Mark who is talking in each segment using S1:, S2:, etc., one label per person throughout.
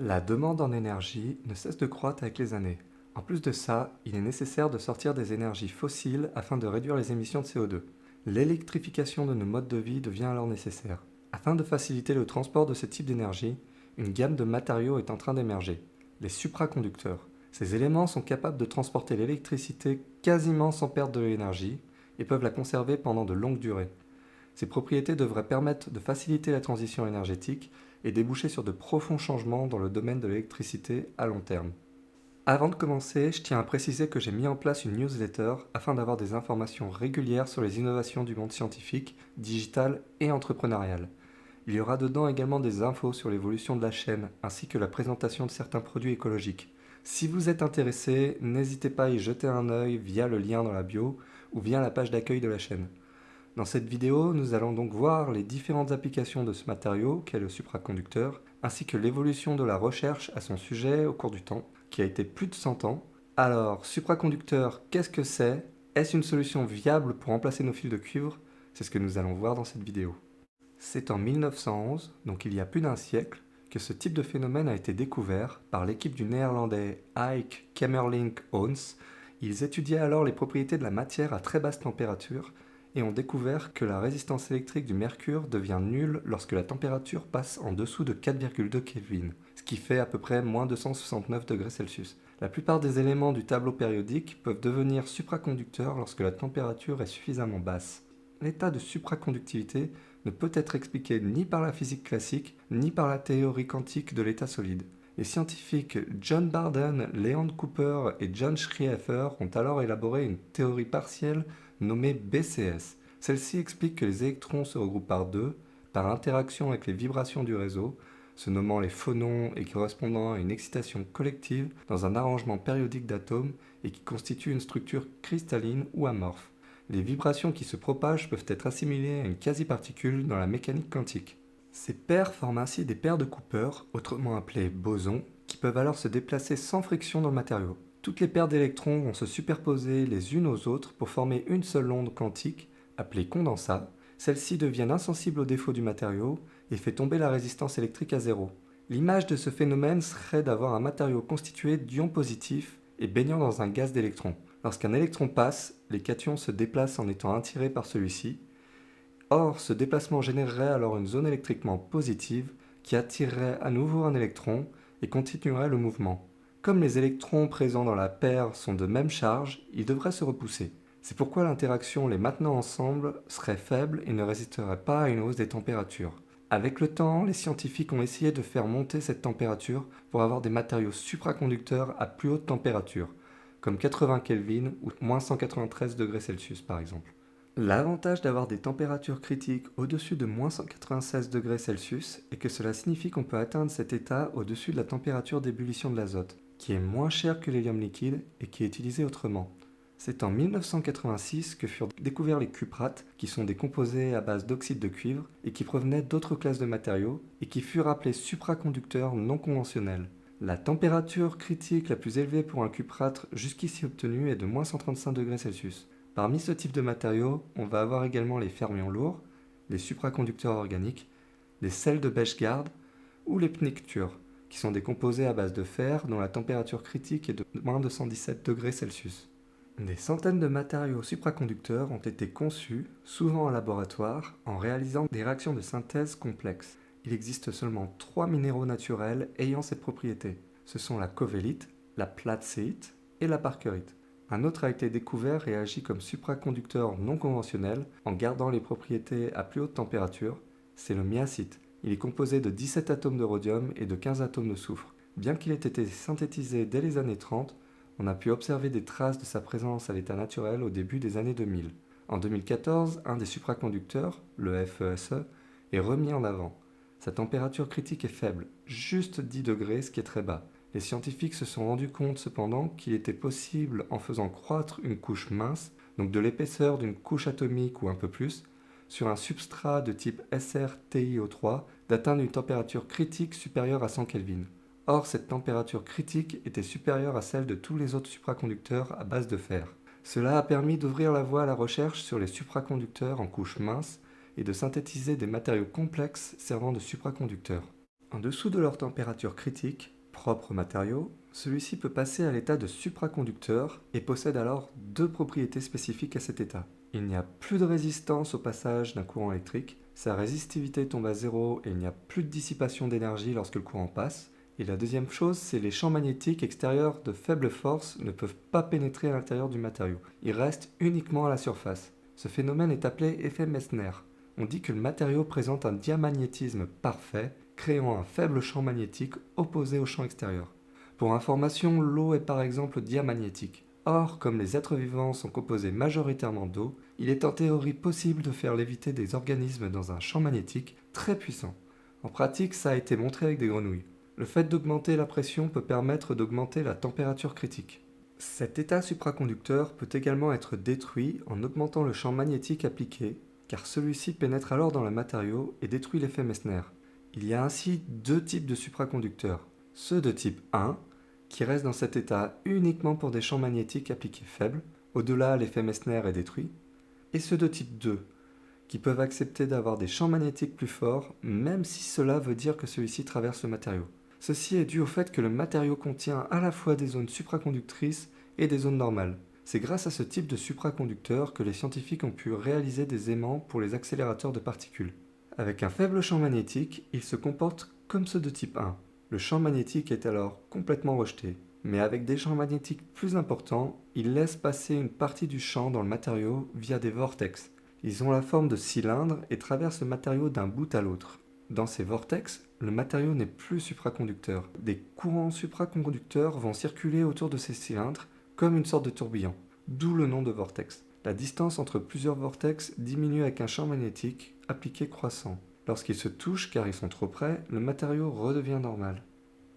S1: La demande en énergie ne cesse de croître avec les années. En plus de ça, il est nécessaire de sortir des énergies fossiles afin de réduire les émissions de CO2. L'électrification de nos modes de vie devient alors nécessaire. Afin de faciliter le transport de ce type d'énergie, une gamme de matériaux est en train d'émerger. Les supraconducteurs. Ces éléments sont capables de transporter l'électricité quasiment sans perdre de l'énergie et peuvent la conserver pendant de longues durées. Ces propriétés devraient permettre de faciliter la transition énergétique et déboucher sur de profonds changements dans le domaine de l'électricité à long terme. Avant de commencer, je tiens à préciser que j'ai mis en place une newsletter afin d'avoir des informations régulières sur les innovations du monde scientifique, digital et entrepreneurial. Il y aura dedans également des infos sur l'évolution de la chaîne ainsi que la présentation de certains produits écologiques. Si vous êtes intéressé, n'hésitez pas à y jeter un œil via le lien dans la bio ou via la page d'accueil de la chaîne. Dans cette vidéo, nous allons donc voir les différentes applications de ce matériau qu'est le supraconducteur, ainsi que l'évolution de la recherche à son sujet au cours du temps, qui a été plus de 100 ans. Alors, supraconducteur, qu'est-ce que c'est? Est-ce une solution viable pour remplacer nos fils de cuivre? C'est ce que nous allons voir dans cette vidéo. C'est en 1911, donc il y a plus d'un siècle, que ce type de phénomène a été découvert par l'équipe du néerlandais Eik Kamerlingh-Onnes. Ils étudiaient alors les propriétés de la matière à très basse température et ont découvert que la résistance électrique du mercure devient nulle lorsque la température passe en dessous de 4,2 Kelvin, ce qui fait à peu près moins 269 degrés Celsius. La plupart des éléments du tableau périodique peuvent devenir supraconducteurs lorsque la température est suffisamment basse. L'état de supraconductivité ne peut être expliqué ni par la physique classique, ni par la théorie quantique de l'état solide. Les scientifiques John Barden, Leon Cooper et John Schrieffer ont alors élaboré une théorie partielle nommée BCS. Celle-ci explique que les électrons se regroupent par deux, par interaction avec les vibrations du réseau, se nommant les phonons et correspondant à une excitation collective dans un arrangement périodique d'atomes et qui constitue une structure cristalline ou amorphe. Les vibrations qui se propagent peuvent être assimilées à une quasi-particule dans la mécanique quantique. Ces paires forment ainsi des paires de Cooper, autrement appelées bosons, qui peuvent alors se déplacer sans friction dans le matériau. Toutes les paires d'électrons vont se superposer les unes aux autres pour former une seule onde quantique, appelée condensat. Celle-ci devient insensible aux défauts du matériau et fait tomber la résistance électrique à zéro. L'image de ce phénomène serait d'avoir un matériau constitué d'ions positifs et baignant dans un gaz d'électrons. Lorsqu'un électron passe, les cations se déplacent en étant attirés par celui-ci. Or, ce déplacement générerait alors une zone électriquement positive qui attirerait à nouveau un électron et continuerait le mouvement. Comme les électrons présents dans la paire sont de même charge, ils devraient se repousser. C'est pourquoi l'interaction les maintenant ensemble serait faible et ne résisterait pas à une hausse des températures. Avec le temps, les scientifiques ont essayé de faire monter cette température pour avoir des matériaux supraconducteurs à plus haute température, comme 80 Kelvin ou moins 193 degrés Celsius par exemple. L'avantage d'avoir des températures critiques au-dessus de moins 196 degrés Celsius est que cela signifie qu'on peut atteindre cet état au-dessus de la température d'ébullition de l'azote, qui est moins cher que l'hélium liquide et qui est utilisé autrement. C'est en 1986 que furent découverts les cuprates, qui sont des composés à base d'oxyde de cuivre et qui provenaient d'autres classes de matériaux et qui furent appelés supraconducteurs non conventionnels. La température critique la plus élevée pour un cuprate jusqu'ici obtenue est de moins 135 degrés Celsius. Parmi ce type de matériaux, on va avoir également les fermions lourds, les supraconducteurs organiques, les sels de Bechgard ou les pnictures, qui sont des composés à base de fer dont la température critique est de moins 217 degrés Celsius. Des centaines de matériaux supraconducteurs ont été conçus, souvent en laboratoire, en réalisant des réactions de synthèse complexes. Il existe seulement 3 minéraux naturels ayant cette propriété. Ce sont la covellite, la platezite et la parkerite. Un autre a été découvert et agit comme supraconducteur non conventionnel en gardant les propriétés à plus haute température, c'est le miacite. Il est composé de 17 atomes de rhodium et de 15 atomes de soufre. Bien qu'il ait été synthétisé dès les années 30, on a pu observer des traces de sa présence à l'état naturel au début des années 2000. En 2014, un des supraconducteurs, le FeSe, est remis en avant. Sa température critique est faible, juste 10 degrés, ce qui est très bas. Les scientifiques se sont rendus compte cependant qu'il était possible, en faisant croître une couche mince, donc de l'épaisseur d'une couche atomique ou un peu plus, sur un substrat de type SrTiO3, d'atteindre une température critique supérieure à 100 Kelvin. Or, cette température critique était supérieure à celle de tous les autres supraconducteurs à base de fer. Cela a permis d'ouvrir la voie à la recherche sur les supraconducteurs en couches minces et de synthétiser des matériaux complexes servant de supraconducteurs. En dessous de leur température critique, propre au matériau, celui-ci peut passer à l'état de supraconducteur et possède alors deux propriétés spécifiques à cet état. Il n'y a plus de résistance au passage d'un courant électrique, sa résistivité tombe à zéro et il n'y a plus de dissipation d'énergie lorsque le courant passe. Et la deuxième chose, c'est les champs magnétiques extérieurs de faible force ne peuvent pas pénétrer à l'intérieur du matériau. Ils restent uniquement à la surface. Ce phénomène est appelé effet Messner. On dit que le matériau présente un diamagnétisme parfait, créant un faible champ magnétique opposé au champ extérieur. Pour information, l'eau est par exemple diamagnétique. Or, comme les êtres vivants sont composés majoritairement d'eau, il est en théorie possible de faire léviter des organismes dans un champ magnétique très puissant. En pratique, ça a été montré avec des grenouilles. Le fait d'augmenter la pression peut permettre d'augmenter la température critique. Cet état supraconducteur peut également être détruit en augmentant le champ magnétique appliqué, car celui-ci pénètre alors dans le matériau et détruit l'effet Messner. Il y a ainsi deux types de supraconducteurs. Ceux de type 1, qui restent dans cet état uniquement pour des champs magnétiques appliqués faibles, au-delà l'effet Messner est détruit, et ceux de type 2, qui peuvent accepter d'avoir des champs magnétiques plus forts, même si cela veut dire que celui-ci traverse le matériau. Ceci est dû au fait que le matériau contient à la fois des zones supraconductrices et des zones normales. C'est grâce à ce type de supraconducteur que les scientifiques ont pu réaliser des aimants pour les accélérateurs de particules. Avec un faible champ magnétique, ils se comportent comme ceux de type 1. Le champ magnétique est alors complètement rejeté. Mais avec des champs magnétiques plus importants, ils laissent passer une partie du champ dans le matériau via des vortex. Ils ont la forme de cylindres et traversent le matériau d'un bout à l'autre. Dans ces vortex, le matériau n'est plus supraconducteur. Des courants supraconducteurs vont circuler autour de ces cylindres comme une sorte de tourbillon, d'où le nom de vortex. La distance entre plusieurs vortex diminue avec un champ magnétique appliqué croissant. Lorsqu'ils se touchent car ils sont trop près, le matériau redevient normal.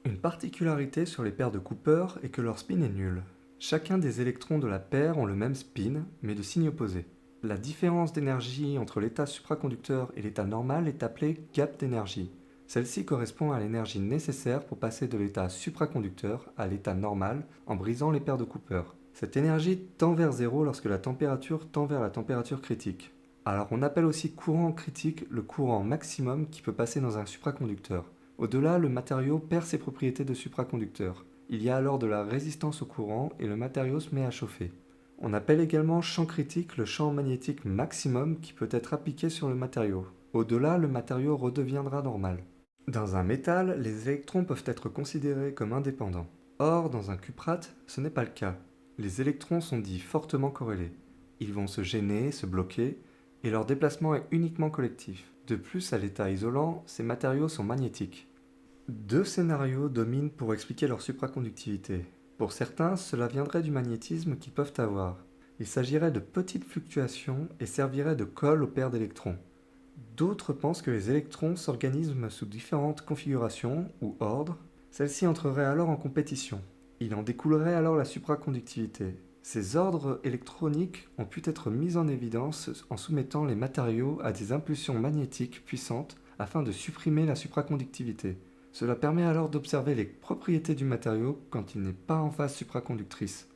S1: Une particularité sur les paires de Cooper est que leur spin est nul. Chacun des électrons de la paire ont le même spin, mais de signe opposé. La différence d'énergie entre l'état supraconducteur et l'état normal est appelée gap d'énergie. Celle-ci correspond à l'énergie nécessaire pour passer de l'état supraconducteur à l'état normal en brisant les paires de Cooper. Cette énergie tend vers zéro lorsque la température tend vers la température critique. Alors on appelle aussi courant critique le courant maximum qui peut passer dans un supraconducteur. Au-delà, le matériau perd ses propriétés de supraconducteur. Il y a alors de la résistance au courant et le matériau se met à chauffer. On appelle également champ critique le champ magnétique maximum qui peut être appliqué sur le matériau. Au-delà, le matériau redeviendra normal. Dans un métal, les électrons peuvent être considérés comme indépendants. Or, dans un cuprate, ce n'est pas le cas. Les électrons sont dits fortement corrélés. Ils vont se gêner, se bloquer, et leur déplacement est uniquement collectif. De plus, à l'état isolant, ces matériaux sont magnétiques. Deux scénarios dominent pour expliquer leur supraconductivité. Pour certains, cela viendrait du magnétisme qu'ils peuvent avoir. Il s'agirait de petites fluctuations et servirait de colle aux paires d'électrons. D'autres pensent que les électrons s'organisent sous différentes configurations ou ordres. Celles-ci entreraient alors en compétition. Il en découlerait alors la supraconductivité. Ces ordres électroniques ont pu être mis en évidence en soumettant les matériaux à des impulsions magnétiques puissantes afin de supprimer la supraconductivité. Cela permet alors d'observer les propriétés du matériau quand il n'est pas en phase supraconductrice.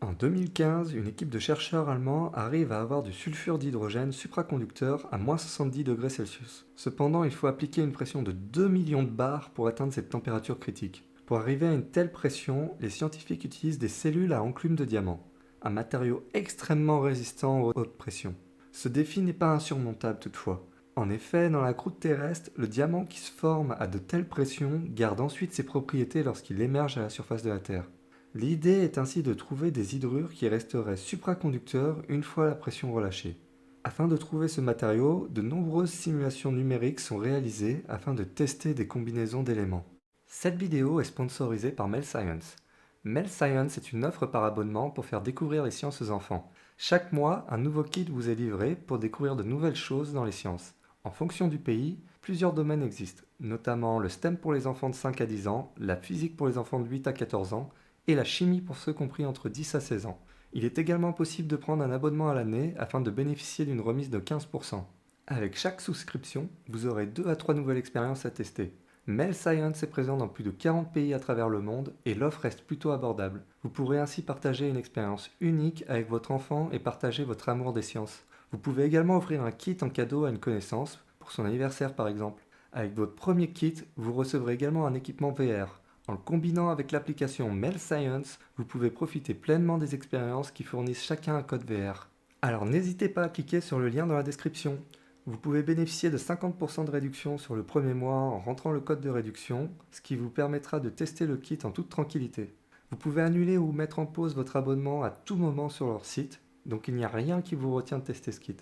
S1: En 2015, une équipe de chercheurs allemands arrive à avoir du sulfure d'hydrogène supraconducteur à moins 70 degrés Celsius. Cependant, il faut appliquer une pression de 2 millions de bars pour atteindre cette température critique. Pour arriver à une telle pression, les scientifiques utilisent des cellules à enclume de diamant, un matériau extrêmement résistant aux hautes pressions. Ce défi n'est pas insurmontable toutefois. En effet, dans la croûte terrestre, le diamant qui se forme à de telles pressions garde ensuite ses propriétés lorsqu'il émerge à la surface de la Terre. L'idée est ainsi de trouver des hydrures qui resteraient supraconducteurs une fois la pression relâchée. Afin de trouver ce matériau, de nombreuses simulations numériques sont réalisées afin de tester des combinaisons d'éléments. Cette vidéo est sponsorisée par Mel Science. Mel Science est une offre par abonnement pour faire découvrir les sciences aux enfants. Chaque mois, un nouveau kit vous est livré pour découvrir de nouvelles choses dans les sciences. En fonction du pays, plusieurs domaines existent, notamment le STEM pour les enfants de 5 à 10 ans, la physique pour les enfants de 8 à 14 ans et la chimie pour ceux compris entre 10 à 16 ans. Il est également possible de prendre un abonnement à l'année afin de bénéficier d'une remise de 15%. Avec chaque souscription, vous aurez 2 à 3 nouvelles expériences à tester. Mel Science est présent dans plus de 40 pays à travers le monde et l'offre reste plutôt abordable. Vous pourrez ainsi partager une expérience unique avec votre enfant et partager votre amour des sciences. Vous pouvez également offrir un kit en cadeau à une connaissance, pour son anniversaire par exemple. Avec votre premier kit, vous recevrez également un équipement VR. En le combinant avec l'application Mail Science, vous pouvez profiter pleinement des expériences qui fournissent chacun un code VR. Alors n'hésitez pas à cliquer sur le lien dans la description. Vous pouvez bénéficier de 50% de réduction sur le premier mois en rentrant le code de réduction, ce qui vous permettra de tester le kit en toute tranquillité. Vous pouvez annuler ou mettre en pause votre abonnement à tout moment sur leur site, donc il n'y a rien qui vous retient de tester ce kit.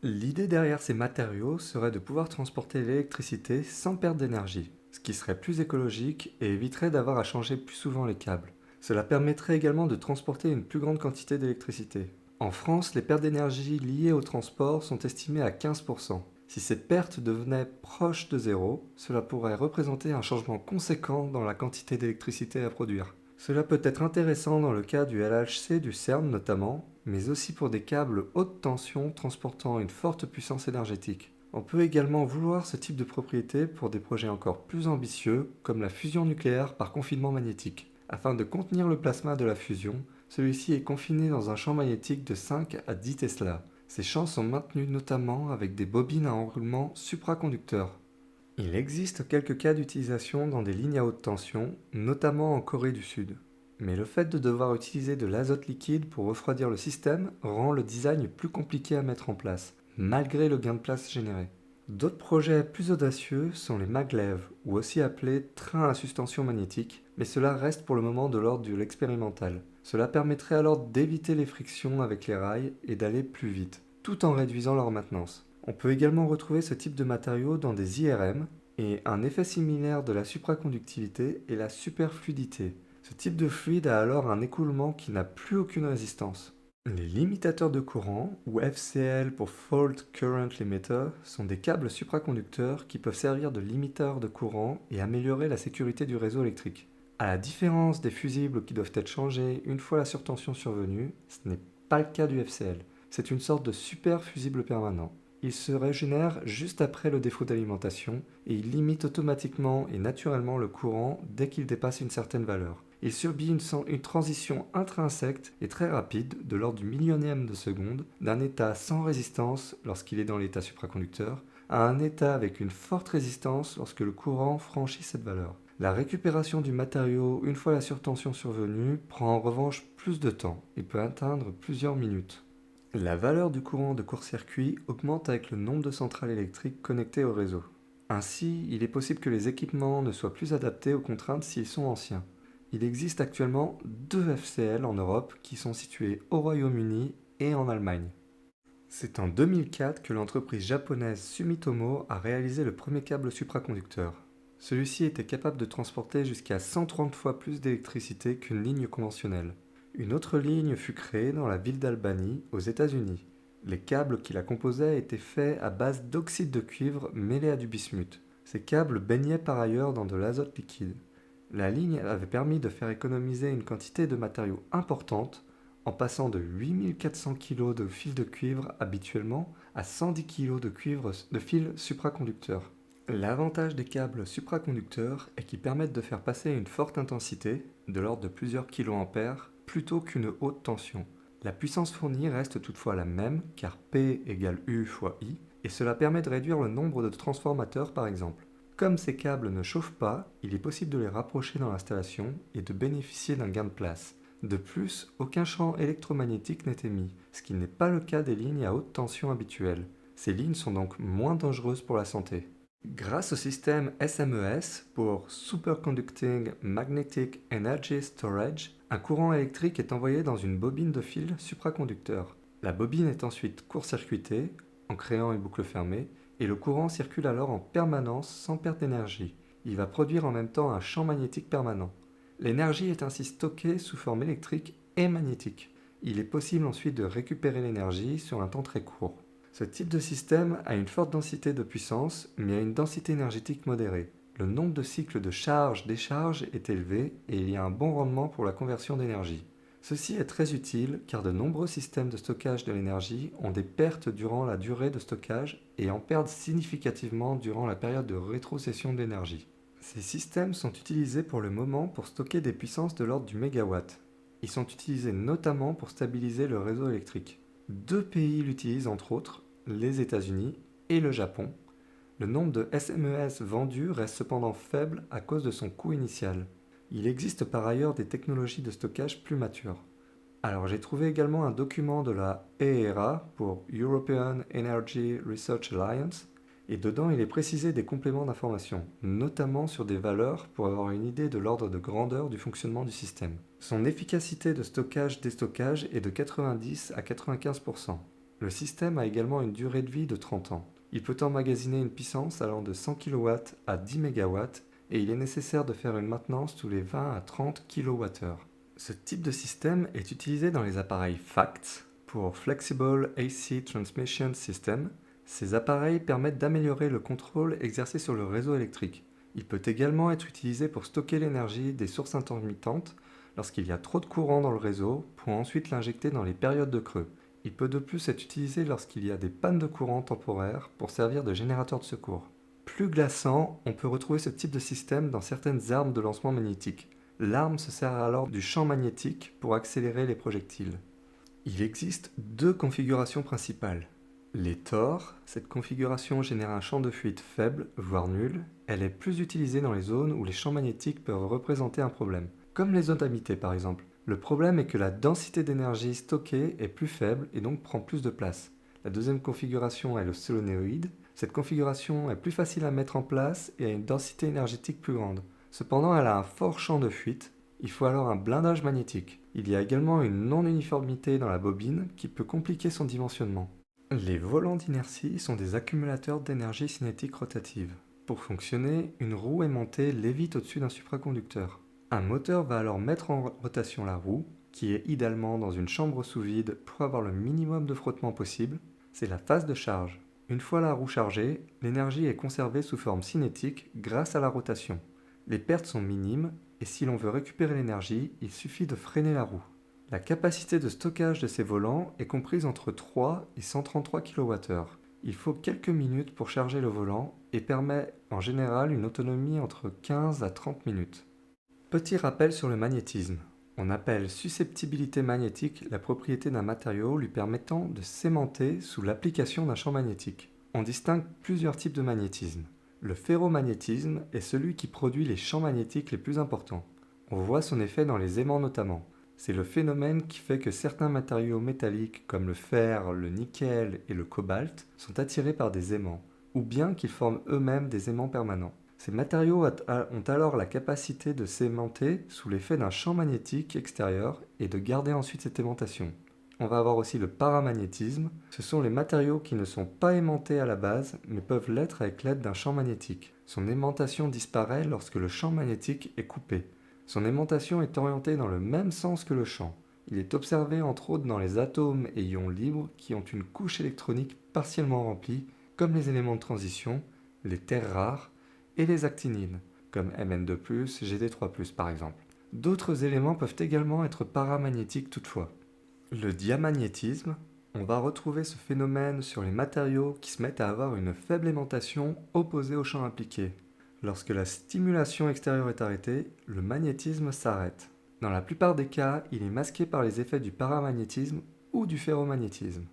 S1: L'idée derrière ces matériaux serait de pouvoir transporter l'électricité sans perte d'énergie, ce qui serait plus écologique et éviterait d'avoir à changer plus souvent les câbles. Cela permettrait également de transporter une plus grande quantité d'électricité. En France, les pertes d'énergie liées au transport sont estimées à 15%. Si ces pertes devenaient proches de zéro, cela pourrait représenter un changement conséquent dans la quantité d'électricité à produire. Cela peut être intéressant dans le cas du LHC du CERN notamment, mais aussi pour des câbles haute tension transportant une forte puissance énergétique. On peut également vouloir ce type de propriété pour des projets encore plus ambitieux, comme la fusion nucléaire par confinement magnétique. Afin de contenir le plasma de la fusion, celui-ci est confiné dans un champ magnétique de 5 à 10 Tesla. Ces champs sont maintenus notamment avec des bobines à enroulement supraconducteurs. Il existe quelques cas d'utilisation dans des lignes à haute tension, notamment en Corée du Sud. Mais le fait de devoir utiliser de l'azote liquide pour refroidir le système rend le design plus compliqué à mettre en place, malgré le gain de place généré. D'autres projets plus audacieux sont les maglev, ou aussi appelés trains à suspension magnétique, mais cela reste pour le moment de l'ordre de l'expérimental. Cela permettrait alors d'éviter les frictions avec les rails et d'aller plus vite, tout en réduisant leur maintenance. On peut également retrouver ce type de matériaux dans des IRM, et un effet similaire de la supraconductivité est la superfluidité. Ce type de fluide a alors un écoulement qui n'a plus aucune résistance. Les limitateurs de courant, ou FCL pour Fault Current Limiter, sont des câbles supraconducteurs qui peuvent servir de limiteurs de courant et améliorer la sécurité du réseau électrique. À la différence des fusibles qui doivent être changés une fois la surtension survenue, ce n'est pas le cas du FCL. C'est une sorte de super fusible permanent. Il se régénère juste après le défaut d'alimentation et il limite automatiquement et naturellement le courant dès qu'il dépasse une certaine valeur. Il subit une transition intrinsèque et très rapide, de l'ordre du millionième de seconde, d'un état sans résistance lorsqu'il est dans l'état supraconducteur, à un état avec une forte résistance lorsque le courant franchit cette valeur. La récupération du matériau une fois la surtension survenue prend en revanche plus de temps et peut atteindre plusieurs minutes. La valeur du courant de court-circuit augmente avec le nombre de centrales électriques connectées au réseau. Ainsi, il est possible que les équipements ne soient plus adaptés aux contraintes s'ils sont anciens. Il existe actuellement 2 FCL en Europe qui sont situés au Royaume-Uni et en Allemagne. C'est en 2004 que l'entreprise japonaise Sumitomo a réalisé le premier câble supraconducteur. Celui-ci était capable de transporter jusqu'à 130 fois plus d'électricité qu'une ligne conventionnelle. Une autre ligne fut créée dans la ville d'Albany, aux États-Unis. Les câbles qui la composaient étaient faits à base d'oxyde de cuivre mêlé à du bismuth. Ces câbles baignaient par ailleurs dans de l'azote liquide. La ligne avait permis de faire économiser une quantité de matériaux importante, en passant de 8400 kg de fil de cuivre habituellement à 110 kg de fil supraconducteur. L'avantage des câbles supraconducteurs est qu'ils permettent de faire passer une forte intensité, de l'ordre de plusieurs kiloampères, plutôt qu'une haute tension. La puissance fournie reste toutefois la même, car P égale U fois I, et cela permet de réduire le nombre de transformateurs par exemple. Comme ces câbles ne chauffent pas, il est possible de les rapprocher dans l'installation et de bénéficier d'un gain de place. De plus, aucun champ électromagnétique n'est émis, ce qui n'est pas le cas des lignes à haute tension habituelles. Ces lignes sont donc moins dangereuses pour la santé. Grâce au système SMES pour Superconducting Magnetic Energy Storage, un courant électrique est envoyé dans une bobine de fil supraconducteur. La bobine est ensuite court-circuitée en créant une boucle fermée et le courant circule alors en permanence sans perte d'énergie. Il va produire en même temps un champ magnétique permanent. L'énergie est ainsi stockée sous forme électrique et magnétique. Il est possible ensuite de récupérer l'énergie sur un temps très court. Ce type de système a une forte densité de puissance, mais a une densité énergétique modérée. Le nombre de cycles de charge-décharge est élevé et il y a un bon rendement pour la conversion d'énergie. Ceci est très utile car de nombreux systèmes de stockage de l'énergie ont des pertes durant la durée de stockage et en perdent significativement durant la période de rétrocession d'énergie. Ces systèmes sont utilisés pour le moment pour stocker des puissances de l'ordre du mégawatt. Ils sont utilisés notamment pour stabiliser le réseau électrique. 2 pays l'utilisent entre autres, les États-Unis et le Japon. Le nombre de SMES vendus reste cependant faible à cause de son coût initial. Il existe par ailleurs des technologies de stockage plus matures. Alors j'ai trouvé également un document de la ERA pour European Energy Research Alliance et dedans il est précisé des compléments d'information, notamment sur des valeurs pour avoir une idée de l'ordre de grandeur du fonctionnement du système. Son efficacité de stockage-déstockage est de 90 à 95%. Le système a également une durée de vie de 30 ans. Il peut emmagasiner une puissance allant de 100 kW à 10 MW et il est nécessaire de faire une maintenance tous les 20 à 30 kWh. Ce type de système est utilisé dans les appareils FACT pour Flexible AC Transmission System. Ces appareils permettent d'améliorer le contrôle exercé sur le réseau électrique. Il peut également être utilisé pour stocker l'énergie des sources intermittentes lorsqu'il y a trop de courant dans le réseau pour ensuite l'injecter dans les périodes de creux. Il peut de plus être utilisé lorsqu'il y a des pannes de courant temporaires pour servir de générateur de secours. Plus glaçant, on peut retrouver ce type de système dans certaines armes de lancement magnétique. L'arme se sert alors du champ magnétique pour accélérer les projectiles. Il existe deux configurations principales. Les TOR, cette configuration génère un champ de fuite faible, voire nul. Elle est plus utilisée dans les zones où les champs magnétiques peuvent représenter un problème, comme les zones habitées par exemple. Le problème est que la densité d'énergie stockée est plus faible et donc prend plus de place. La deuxième configuration est le solénoïde. Cette configuration est plus facile à mettre en place et a une densité énergétique plus grande. Cependant, elle a un fort champ de fuite. Il faut alors un blindage magnétique. Il y a également une non-uniformité dans la bobine qui peut compliquer son dimensionnement. Les volants d'inertie sont des accumulateurs d'énergie cinétique rotative. Pour fonctionner, une roue aimantée lévite au-dessus d'un supraconducteur. Un moteur va alors mettre en rotation la roue, qui est idéalement dans une chambre sous vide pour avoir le minimum de frottement possible. C'est la phase de charge. Une fois la roue chargée, l'énergie est conservée sous forme cinétique grâce à la rotation. Les pertes sont minimes et si l'on veut récupérer l'énergie, il suffit de freiner la roue. La capacité de stockage de ces volants est comprise entre 3 et 133 kWh. Il faut quelques minutes pour charger le volant et permet en général une autonomie entre 15 à 30 minutes. Petit rappel sur le magnétisme. On appelle susceptibilité magnétique la propriété d'un matériau lui permettant de s'aimanter sous l'application d'un champ magnétique. On distingue plusieurs types de magnétisme. Le ferromagnétisme est celui qui produit les champs magnétiques les plus importants. On voit son effet dans les aimants notamment. C'est le phénomène qui fait que certains matériaux métalliques comme le fer, le nickel et le cobalt sont attirés par des aimants, ou bien qu'ils forment eux-mêmes des aimants permanents. Ces matériaux ont alors la capacité de s'aimanter sous l'effet d'un champ magnétique extérieur et de garder ensuite cette aimantation. On va avoir aussi le paramagnétisme. Ce sont les matériaux qui ne sont pas aimantés à la base, mais peuvent l'être avec l'aide d'un champ magnétique. Son aimantation disparaît lorsque le champ magnétique est coupé. Son aimantation est orientée dans le même sens que le champ. Il est observé entre autres dans les atomes et ions libres qui ont une couche électronique partiellement remplie, comme les éléments de transition, les terres rares, et les actinides, comme Mn2+, Gd3+, par exemple. D'autres éléments peuvent également être paramagnétiques toutefois. Le diamagnétisme, on va retrouver ce phénomène sur les matériaux qui se mettent à avoir une faible aimantation opposée au champ impliqué. Lorsque la stimulation extérieure est arrêtée, le magnétisme s'arrête. Dans la plupart des cas, il est masqué par les effets du paramagnétisme ou du ferromagnétisme.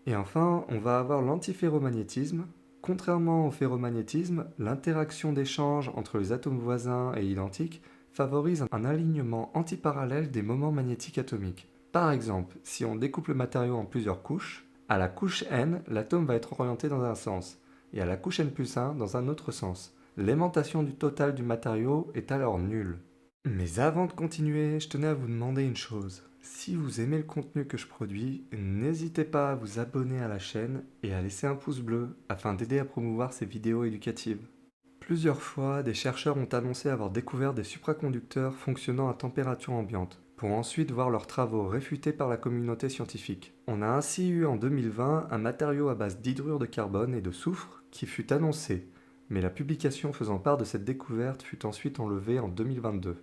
S1: Et enfin, on va avoir l'antiferromagnétisme. Contrairement au ferromagnétisme, l'interaction d'échange entre les atomes voisins et identiques favorise un alignement antiparallèle des moments magnétiques atomiques. Par exemple, si on découpe le matériau en plusieurs couches, à la couche N, l'atome va être orienté dans un sens, et à la couche N+1 dans un autre sens. L'aimantation du total du matériau est alors nulle. Mais avant de continuer, je tenais à vous demander une chose. Si vous aimez le contenu que je produis, n'hésitez pas à vous abonner à la chaîne et à laisser un pouce bleu afin d'aider à promouvoir ces vidéos éducatives. Plusieurs fois, des chercheurs ont annoncé avoir découvert des supraconducteurs fonctionnant à température ambiante, pour ensuite voir leurs travaux réfutés par la communauté scientifique. On a ainsi eu en 2020 un matériau à base d'hydrure de carbone et de soufre qui fut annoncé, mais la publication faisant part de cette découverte fut ensuite enlevée en 2022.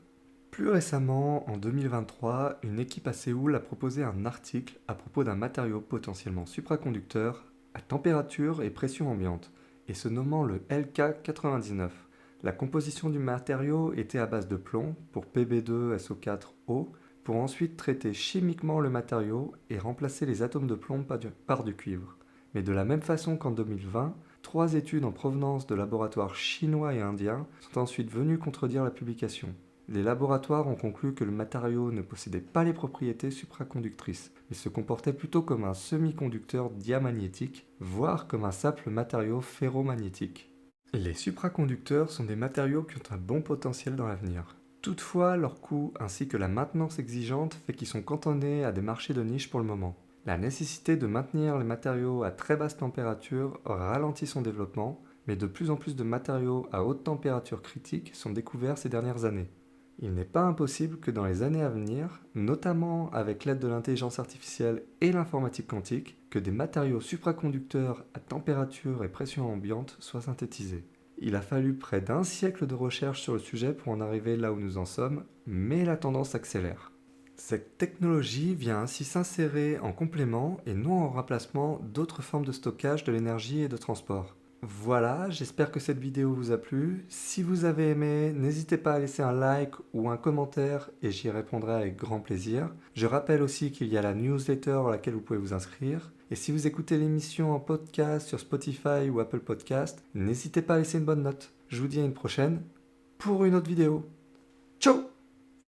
S1: Plus récemment, en 2023, une équipe à Séoul a proposé un article à propos d'un matériau potentiellement supraconducteur à température et pression ambiante, et se nommant le LK99. La composition du matériau était à base de plomb pour Pb2SO4O, pour ensuite traiter chimiquement le matériau et remplacer les atomes de plomb par du cuivre. Mais de la même façon qu'en 2020, 3 études en provenance de laboratoires chinois et indiens sont ensuite venues contredire la publication. Les laboratoires ont conclu que le matériau ne possédait pas les propriétés supraconductrices, mais se comportait plutôt comme un semi-conducteur diamagnétique, voire comme un simple matériau ferromagnétique. Les supraconducteurs sont des matériaux qui ont un bon potentiel dans l'avenir. Toutefois, leur coût ainsi que la maintenance exigeante fait qu'ils sont cantonnés à des marchés de niche pour le moment. La nécessité de maintenir les matériaux à très basse température ralentit son développement, mais de plus en plus de matériaux à haute température critique sont découverts ces dernières années. Il n'est pas impossible que dans les années à venir, notamment avec l'aide de l'intelligence artificielle et l'informatique quantique, que des matériaux supraconducteurs à température et pression ambiante soient synthétisés. Il a fallu près d'un siècle de recherche sur le sujet pour en arriver là où nous en sommes, mais la tendance accélère. Cette technologie vient ainsi s'insérer en complément et non en remplacement d'autres formes de stockage de l'énergie et de transport. Voilà, j'espère que cette vidéo vous a plu. Si vous avez aimé, n'hésitez pas à laisser un like ou un commentaire et j'y répondrai avec grand plaisir. Je rappelle aussi qu'il y a la newsletter à laquelle vous pouvez vous inscrire. Et si vous écoutez l'émission en podcast sur Spotify ou Apple Podcast, n'hésitez pas à laisser une bonne note. Je vous dis à une prochaine pour une autre vidéo. Ciao!